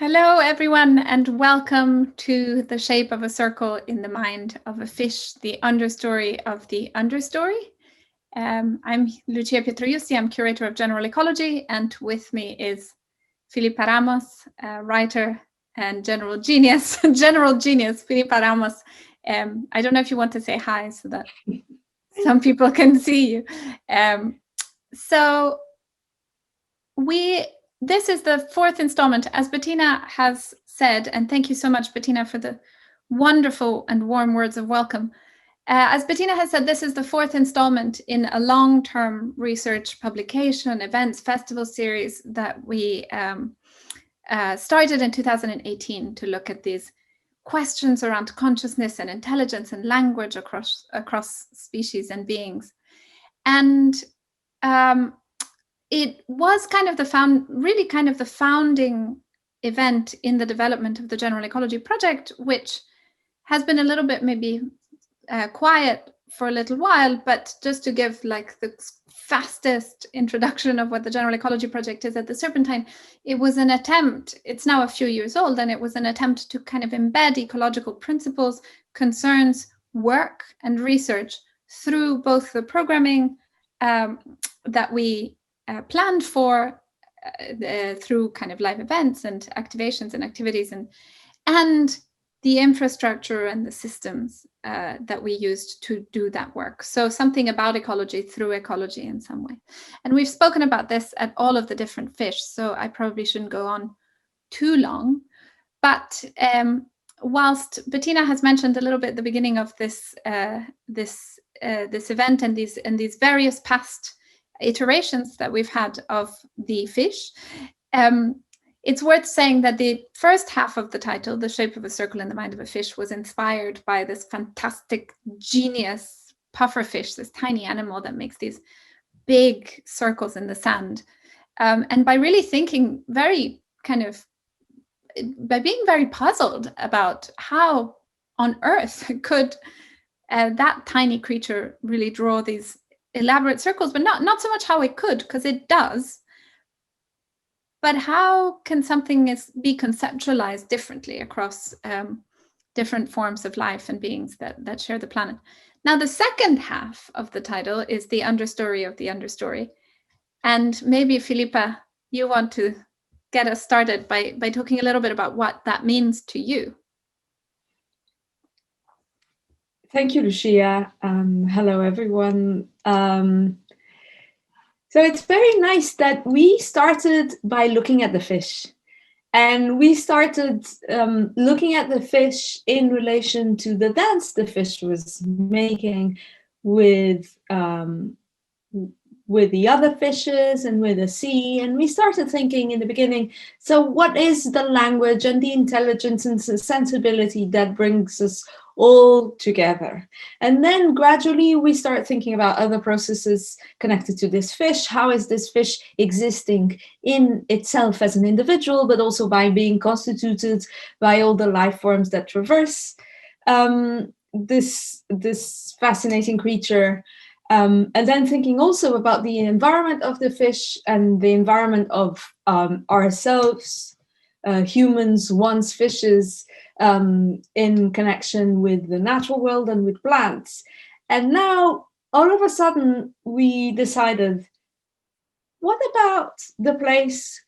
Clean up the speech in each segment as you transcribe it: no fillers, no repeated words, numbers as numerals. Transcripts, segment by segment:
Hello, everyone, and welcome to The Shape of a Circle in the Mind of a Fish, the understory of the understory. I'm Lucia Pietroiussi, I'm curator of general ecology, and with me is Filipa Ramos, writer and general genius, Filipa Ramos. I don't know if you want to say hi so that some people can see you. This is the fourth installment, as Bettina has said, and thank you so much, Bettina, for the wonderful and warm words of welcome. As Bettina has said, this is the fourth installment in a long-term research publication, events, festival series that we started in 2018 to look at these questions around consciousness and intelligence and language across species and beings. And it was kind of the founding event in the development of the General Ecology Project, which has been a little bit maybe quiet for a little while, but just to give like the fastest introduction of what the General Ecology Project is at the Serpentine, it was an attempt, it's now a few years old, and it was an attempt to kind of embed ecological principles, concerns, work, and research through both the programming that we planned for through kind of live events and activations and activities and the infrastructure and the systems that we used to do that work. So something about ecology through ecology in some way. And we've spoken about this at all of the different fish, so I probably shouldn't go on too long. But whilst Bettina has mentioned a little bit at the beginning of this event and these various past iterations that we've had of the fish, it's worth saying that the first half of the title, The Shape of a Circle in the Mind of a Fish, was inspired by this fantastic genius pufferfish, this tiny animal that makes these big circles in the sand. And by really thinking by being very puzzled about how on earth could that tiny creature really draw these elaborate circles, but not so much how it could, because it does, but how can something be conceptualized differently across different forms of life and beings that share the planet. Now, the second half of the title is the understory of the understory. And maybe, Filipa, you want to get us started by talking a little bit about what that means to you. Thank you, Lucia. Hello, everyone. So it's very nice that we started by looking at the fish. And we started looking at the fish in relation to the dance the fish was making with the other fishes and with the sea. And we started thinking in the beginning, so what is the language and the intelligence and the sensibility that brings us all together? And then gradually we start thinking about other processes connected to this fish. How is this fish existing in itself as an individual, but also by being constituted by all the life forms that traverse this fascinating creature? And then thinking also about the environment of the fish and the environment of ourselves, humans, once fishes, in connection with the natural world and with plants. And now, all of a sudden, we decided, what about the place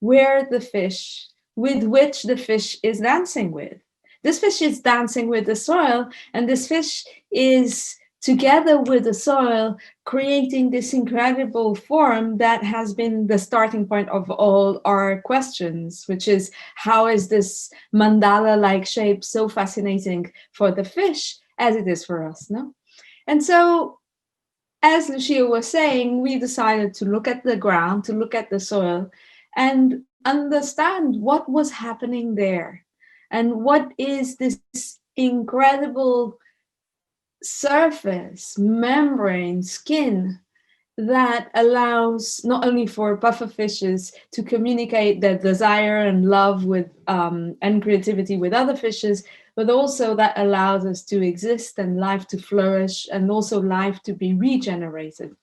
where the fish, with which the fish is dancing with? This fish is dancing with the soil, and this fish is together with the soil, creating this incredible form that has been the starting point of all our questions, which is, how is this mandala-like shape so fascinating for the fish as it is for us, no? And so, as Lucia was saying, we decided to look at the ground, to look at the soil, and understand what was happening there, and what is this incredible surface, membrane, skin that allows not only for pufferfishes to communicate their desire and love with and creativity with other fishes, but also that allows us to exist and life to flourish and also life to be regenerated.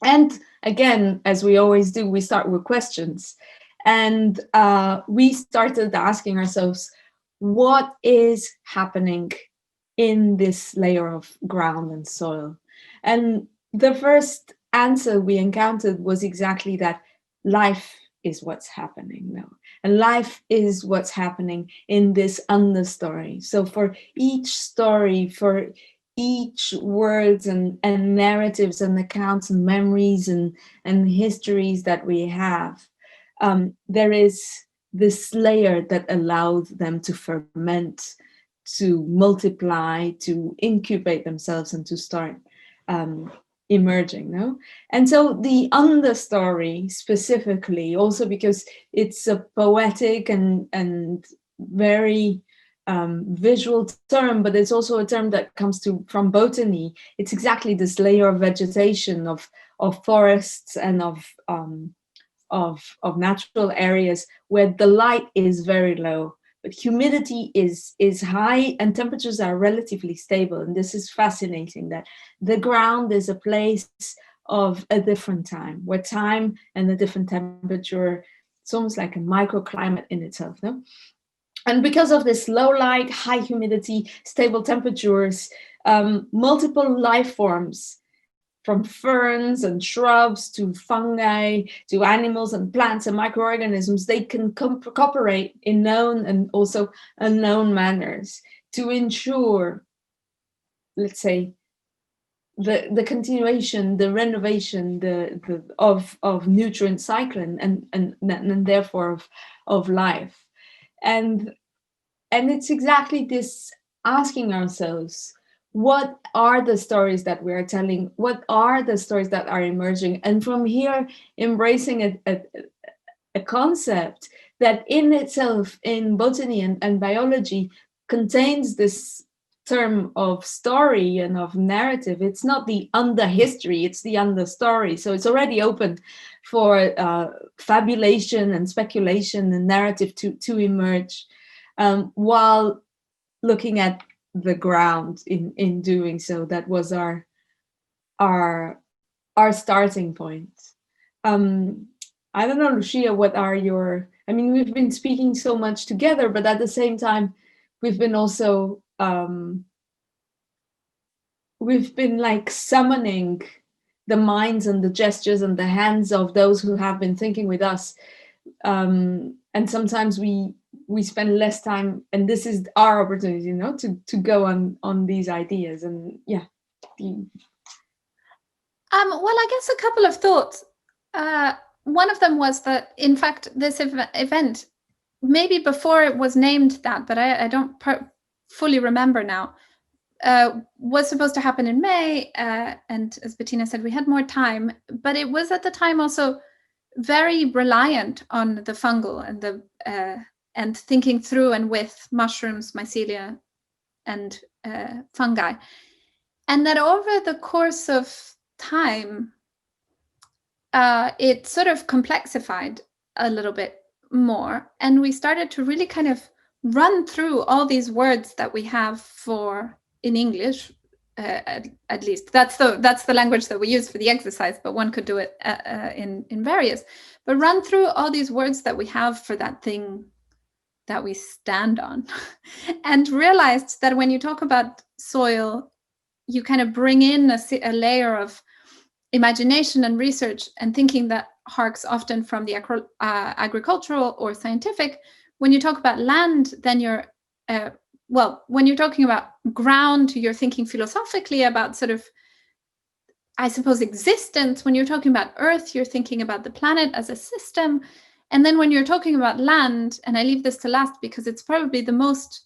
And again, as we always do, we start with questions. And we started asking ourselves, what is happening in this layer of ground and soil? And the first answer we encountered was exactly that: life is what's happening now. And life is what's happening in this understory. So for each story, for each words and narratives and accounts and memories and histories that we have, there is this layer that allows them to ferment, to multiply, to incubate themselves, and to start emerging. No? And so the understory specifically, also because it's a poetic and very visual term, but it's also a term that comes from botany. It's exactly this layer of vegetation, of forests and of natural areas where the light is very low, but humidity is high and temperatures are relatively stable. And this is fascinating, that the ground is a place of a different time, where time and a different temperature, it's almost like a microclimate in itself. No? And because of this low light, high humidity, stable temperatures, multiple life forms, from ferns and shrubs to fungi to animals and plants and microorganisms, they can cooperate in known and also unknown manners to ensure, let's say, the continuation, the renovation, of nutrient cycling and therefore of life. And it's exactly this, asking ourselves, what are the stories that we are telling? What are the stories that are emerging? And from here, embracing a concept that in itself, in botany and biology, contains this term of story and of narrative. It's not the under history, it's the under story. So it's already open for fabulation and speculation and narrative to emerge, while looking at the ground in doing so. That was our starting point. I don't know, Lucia, what are your, I mean, we've been speaking so much together, but at the same time, we've been also, we've been like summoning the minds and the gestures and the hands of those who have been thinking with us. And sometimes we spend less time, and this is our opportunity, you know, to go on these ideas. And yeah. Well, I guess a couple of thoughts. One of them was that, in fact, this event, maybe before it was named that, but I don't fully remember now, was supposed to happen in May. And as Bettina said, we had more time, but it was at the time also very reliant on the fungal and thinking through and with mushrooms, mycelia, and fungi. And that over the course of time, it sort of complexified a little bit more. And we started to really kind of run through all these words that we have for, in English, at least. That's the language that we use for the exercise, but one could do it in various. But run through all these words that we have for that thing that we stand on, and realized that when you talk about soil, you kind of bring in a layer of imagination and research and thinking that harks often from the agricultural or scientific. When you talk about land, then you're, when you're talking about ground, you're thinking philosophically about sort of, I suppose, existence. When you're talking about earth, you're thinking about the planet as a system. And then when you're talking about land, and I leave this to last because it's probably the most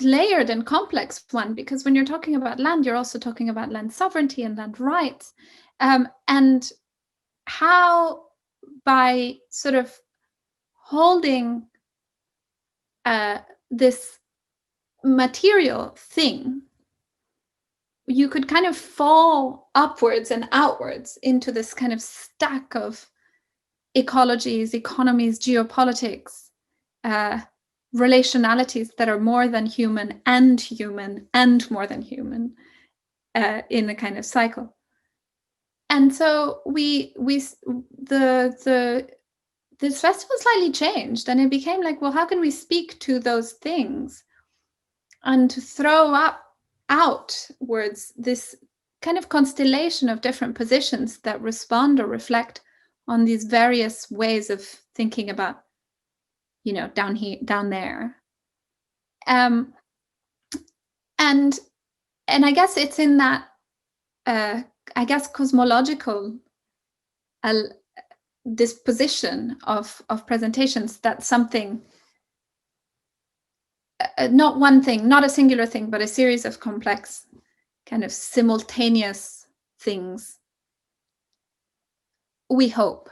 layered and complex one, because when you're talking about land, you're also talking about land sovereignty and land rights, and how by sort of holding this material thing, you could kind of fall upwards and outwards into this kind of stack of ecologies, economies, geopolitics, relationalities that are more than human and more than human, in a kind of cycle. And so this festival slightly changed, and it became like, well, how can we speak to those things and to throw outwards this kind of constellation of different positions that respond or reflect on these various ways of thinking about, down here, down there. And I guess it's in that, cosmological disposition of presentations that something, not one thing, not a singular thing, but a series of complex, kind of simultaneous things, we hope,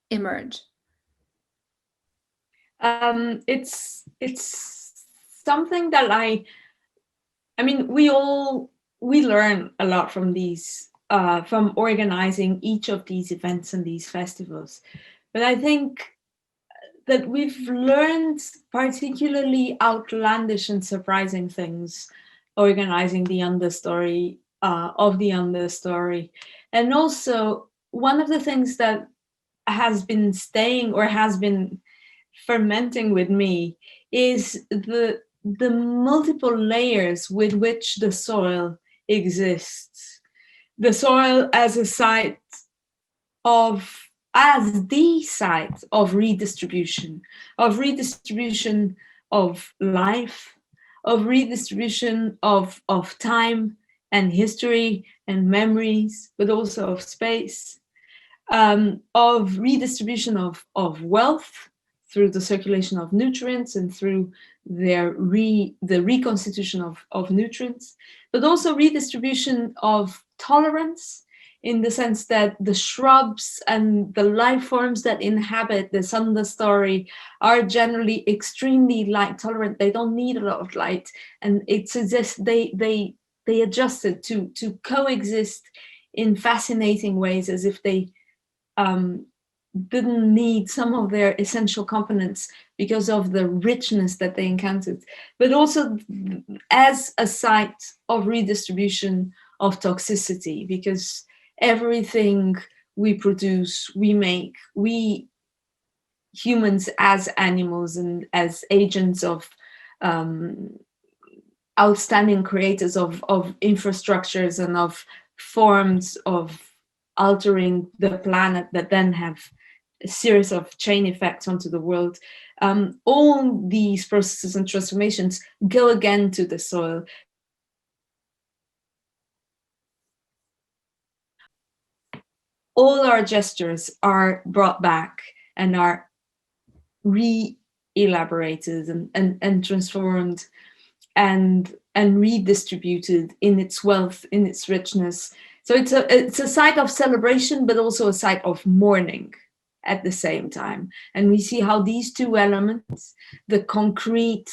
emerge. It's something that I mean, we learn a lot from these, from organizing each of these events and these festivals. But I think that we've learned particularly outlandish and surprising things organizing the understory of the understory. And also, one of the things that has been staying or has been fermenting with me is the multiple layers with which the soil exists. The soil as the site of redistribution of life, of redistribution of time and history and memories, but also of space, of redistribution of wealth through the circulation of nutrients and through the reconstitution of nutrients, but also redistribution of tolerance, in the sense that the shrubs and the life forms that inhabit this understory are generally extremely light tolerant. They don't need a lot of light, and it's as if they adjusted to coexist in fascinating ways, as if they didn't need some of their essential components because of the richness that they encountered, but also as a site of redistribution of toxicity, because everything we produce, we make, we humans as animals and as agents of outstanding creators of infrastructures and of forms of altering the planet that then have a series of chain effects onto the world. All these processes and transformations go again to the soil. All our gestures are brought back and are re-elaborated and transformed and redistributed in its wealth, in its richness. So it's a site of celebration, but also a site of mourning at the same time. And we see how these two elements, the concrete,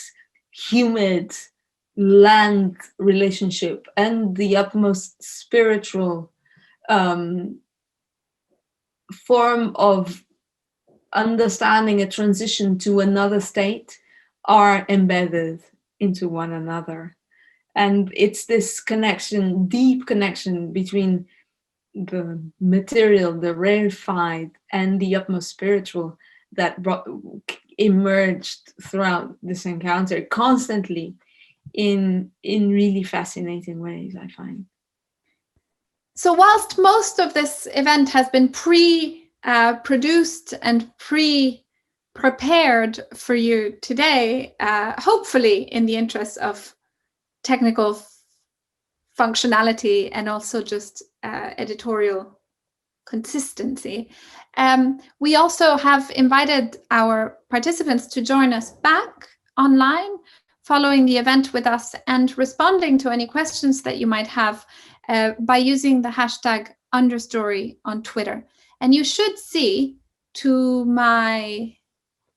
humid land relationship and the utmost spiritual form of understanding a transition to another state, are embedded into one another. And it's this connection, deep connection between the material, the rarefied, and the utmost spiritual that emerged throughout this encounter constantly in really fascinating ways, I find. So whilst most of this event has been produced and prepared for you today, hopefully in the interest of technical functionality and also just editorial consistency, we also have invited our participants to join us back online following the event with us and responding to any questions that you might have by using the hashtag understory on Twitter. And you should see to my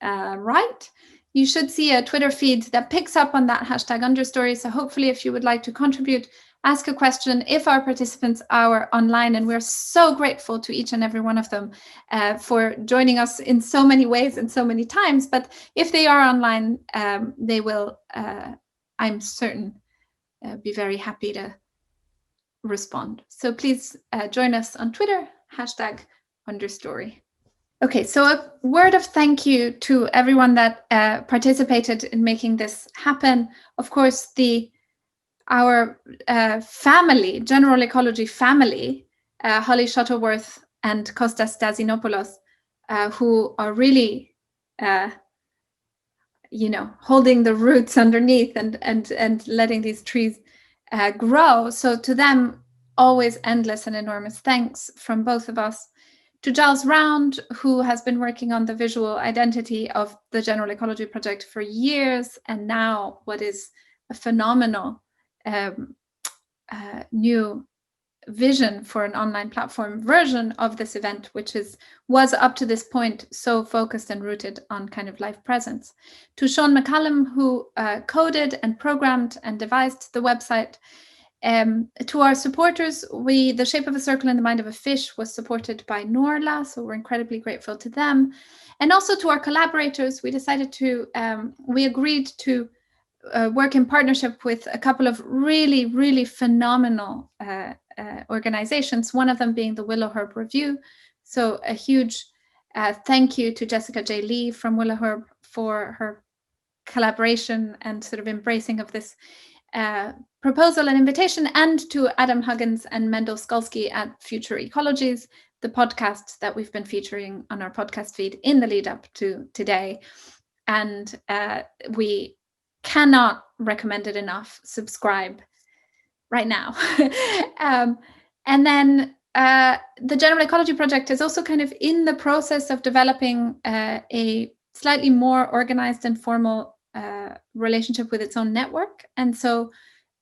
right, you should see a Twitter feed that picks up on that hashtag understory. So hopefully if you would like to contribute, ask a question, if our participants are online, and we're so grateful to each and every one of them for joining us in so many ways and so many times. But if they are online, they will, I'm certain, be very happy to respond. So please join us on Twitter, #understory. Okay, so a word of thank you to everyone that participated in making this happen. Of course, our family, General Ecology family, Holly Shuttleworth and Kostas Stasinopoulos, who are really, holding the roots underneath and letting these trees grow. So to them, always endless and enormous thanks from both of us. To Giles Round, who has been working on the visual identity of the General Ecology Project for years, and now what is a phenomenal new vision for an online platform version of this event, which was up to this point so focused and rooted on kind of live presence. To Sean McCallum, who coded and programmed and devised the website. To our supporters, The Shape of a Circle in the Mind of a Fish was supported by Norla, so we're incredibly grateful to them. And also to our collaborators, we agreed to work in partnership with a couple of really, really phenomenal organizations, one of them being the Willow Herb Review. So a huge thank you to Jessica J. Lee from Willow Herb for her collaboration and sort of embracing of this proposal and invitation, and to Adam Huggins and Mendel Skulski at Future Ecologies, the podcast that we've been featuring on our podcast feed in the lead up to today. And we cannot recommend it enough. Subscribe right now. And then the General Ecology Project is also kind of in the process of developing a slightly more organized and formal relationship with its own network. And so,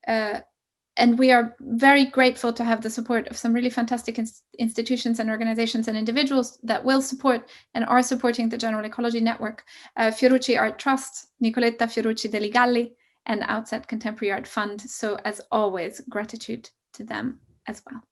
and we are very grateful to have the support of some really fantastic institutions and organizations and individuals that will support and are supporting the General Ecology Network, Fiorucci Art Trust, Nicoletta Fiorucci Deli Galli, and Outset Contemporary Art Fund. So as always, gratitude to them as well.